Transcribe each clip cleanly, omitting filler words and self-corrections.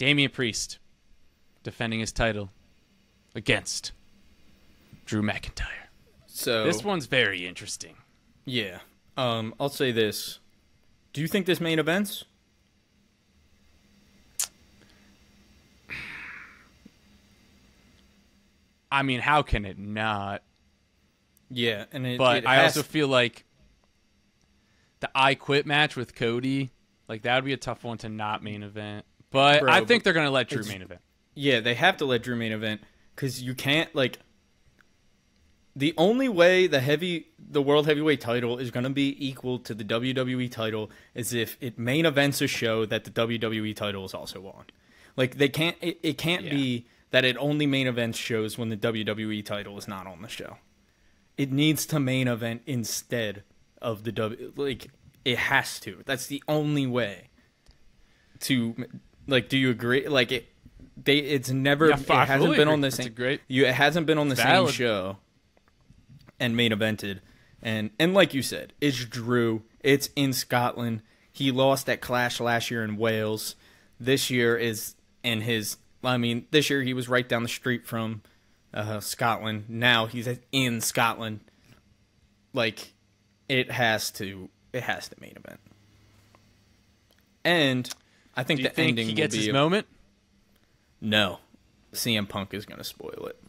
Damian Priest defending his title against Drew McIntyre. So this one's very interesting. Yeah. I'll say this. Do you think this main events? I mean, how can it not? Yeah, and but I also feel like the I Quit match with Cody, like that would be a tough one to not main event. But I think they're gonna let Drew main event. Yeah, they have to let Drew main event because you can't like. The only way the world heavyweight title is gonna be equal to the WWE title is if it main events a show that the WWE title is also on. Like they can't. It can't be that it only main events shows when the WWE title is not on the show. It needs to main event instead of the like it has to. That's the only way to like. Do you agree? Like it's never. Yeah, it hasn't been on the same. It hasn't been on the same show and main evented. And like you said, it's Drew. It's in Scotland. He lost at Clash last year in Wales. This year is in his. I mean, this year he was right down the street from Scotland. Now he's in Scotland. Like, it has to main event. And I think the ending he gets will be his moment. No, CM Punk is going to spoil it.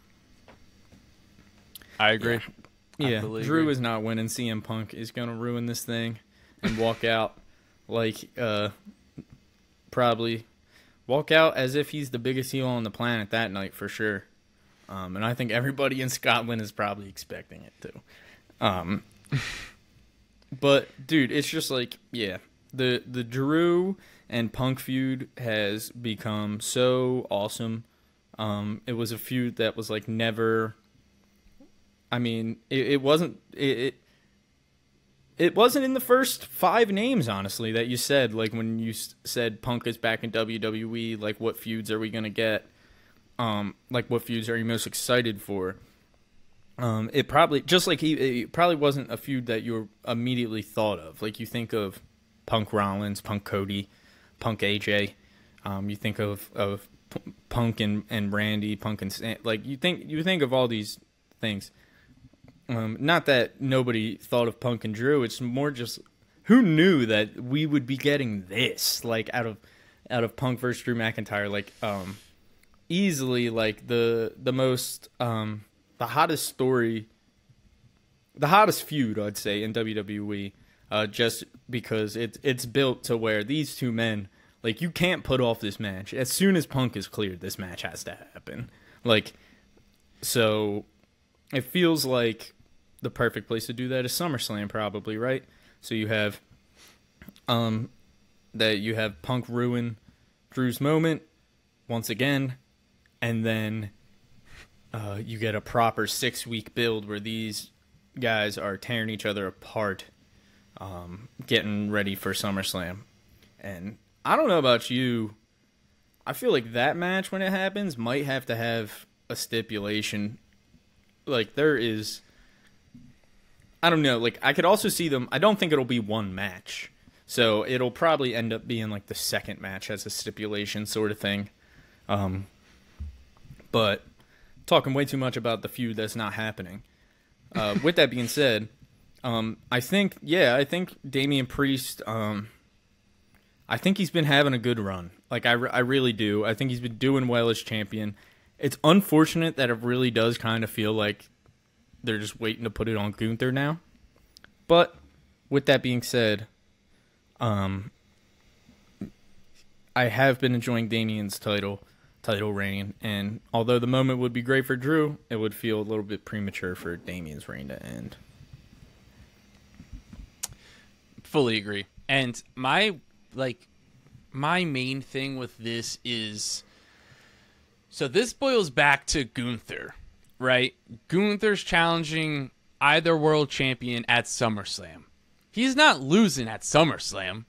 I agree. Yeah, Drew is not winning. CM Punk is going to ruin this thing and walk out like probably. Walk out as if he's the biggest heel on the planet that night for sure. And I think everybody in Scotland is probably expecting it too. But, dude, it's just like, yeah. The Drew and Punk feud has become so awesome. It was a feud that was like never... I mean, it wasn't... It wasn't in the first 5 names, honestly, that you said. Like, when you said Punk is back in WWE, like, what feuds are we going to get? Like, what feuds are you most excited for? It probably, just like it probably wasn't a feud that you immediately thought of. Like, you think of Punk Rollins, Punk Cody, Punk AJ. You think of Punk and Randy, Punk and... Like, you think of all these things. Not that nobody thought of Punk and Drew. It's more just who knew that we would be getting this, like out of Punk versus Drew McIntyre, like easily like the most the hottest story, the hottest feud I'd say in WWE, just because it's built to where these two men, like, you can't put off this match. As soon as Punk is cleared, this match has to happen. Like, so. It feels like the perfect place to do that is SummerSlam, probably, right? So you have Punk ruin Drew's moment once again, and then you get a proper 6-week build where these guys are tearing each other apart, getting ready for SummerSlam. And I don't know about you, I feel like that match, when it happens, might have to have a stipulation. Like, there is... I don't know. Like, I could also see them... I don't think it'll be one match. So, it'll probably end up being, like, the second match as a stipulation sort of thing. But, talking way too much about the feud that's not happening. With that being said, I think Damian Priest... I think he's been having a good run. Like, I really do. I think he's been doing well as champion. It's unfortunate that it really does kind of feel like they're just waiting to put it on Gunther now. But with that being said, I have been enjoying Damian's title reign, and although the moment would be great for Drew, it would feel a little bit premature for Damian's reign to end. Fully agree. And my main thing with this is... So this boils back to Gunther, right? Gunther's challenging either world champion at SummerSlam. He's not losing at SummerSlam,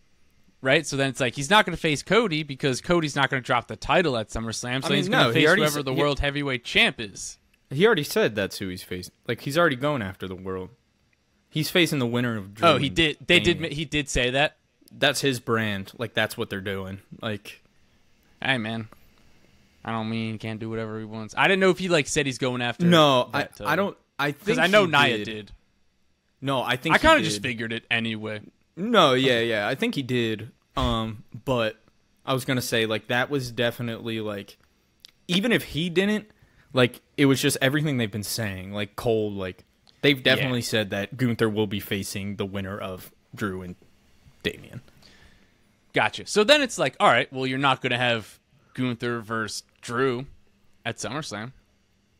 right? So then it's like he's not going to face Cody because Cody's not going to drop the title at SummerSlam. So he's going to face whoever the world heavyweight champ is. He already said that's who he's facing. Like, he's already going after the world. He's facing the winner of Drew. Oh, he did. He did say that. That's his brand. Like, that's what they're doing. Like... Hey, man. I don't mean he can't do whatever he wants. I didn't know if he like said he's going after. No, I don't. I think because I know he Nia did. No, I think I kind of he just figured it anyway. No, yeah. I think he did. But I was gonna say like that was definitely like, even if he didn't, like it was just everything they've been saying. Like Cole, like they've definitely said that Gunther will be facing the winner of Drew and Damian. Gotcha. So then it's like, all right, well, you're not gonna have Gunther versus Drew at SummerSlam.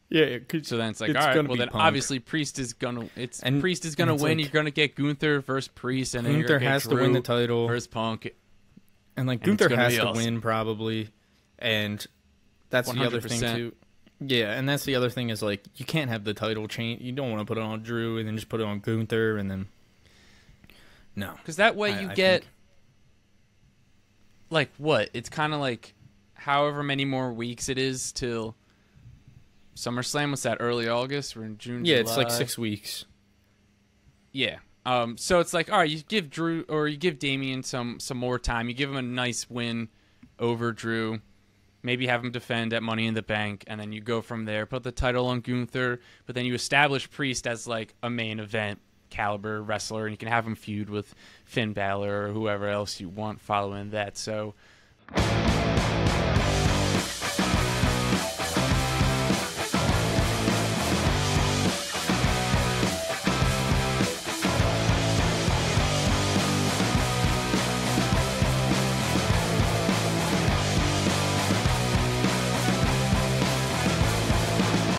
Yeah, so then it's like, all right, well then obviously Priest is gonna win. Like, you're gonna get Gunther versus Priest, and then Gunther has to win the title versus Punk, and like Gunther has to win probably, and that's 100%. The other thing too. Yeah, and that's the other thing is like you can't have the title change. You don't want to put it on Drew and then just put it on Gunther and then no, because that way you get like what? It's kind of like however many more weeks it is till SummerSlam. Was that early August? We're in June. Yeah, July. It's like 6 weeks. Yeah. So it's like, all right, you give Drew or you give Damian some more time. You give him a nice win over Drew. Maybe have him defend at Money in the Bank, and then you go from there. Put the title on Gunther, but then you establish Priest as like a main event caliber wrestler, and you can have him feud with Finn Balor or whoever else you want following that. So